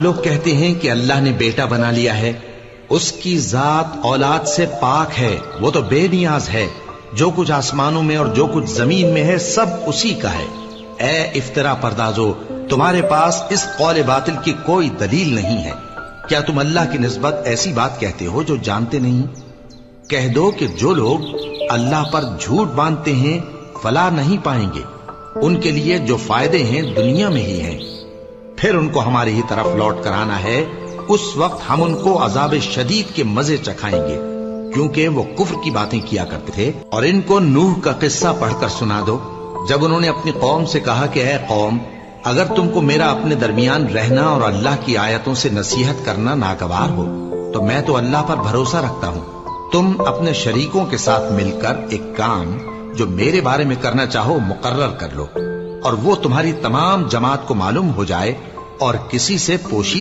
لوگ کہتے ہیں کہ اللہ نے بیٹا بنا لیا ہے، اس کی ذات اولاد سے پاک ہے، وہ تو بے نیاز ہے، جو کچھ آسمانوں میں اور جو کچھ زمین میں ہے سب اسی کا ہے۔ اے افترا پردازو، تمہارے پاس اس قول باطل کی کوئی دلیل نہیں ہے۔ کیا تم اللہ کی نسبت ایسی بات کہتے ہو جو جانتے نہیں؟ کہہ دو کہ جو لوگ اللہ پر جھوٹ باندھتے ہیں فلاح نہیں پائیں گے، ان کے لیے جو فائدے ہیں دنیا میں ہی ہیں، پھر ان کو ہماری ہی طرف لوٹ کر آنا ہے، اس وقت ہم ان کو عذاب شدید کے مزے چکھائیں گے، کیونکہ وہ کفر کی باتیں کیا کرتے تھے۔ اور ان کو نوح کا قصہ پڑھ کر سنا دو، جب انہوں نے اپنی قوم سے کہا کہ اے قوم، اگر تم کو میرا اپنے درمیان رہنا اور اللہ کی آیتوں سے نصیحت کرنا ناگوار ہو تو میں تو اللہ پر بھروسہ رکھتا ہوں، تم اپنے شریکوں کے ساتھ مل کر ایک کام جو میرے بارے میں کرنا چاہو مقرر کر لو، اور وہ تمہاری تمام جماعت کو معلوم ہو جائے اور کسی سے پوشیدہ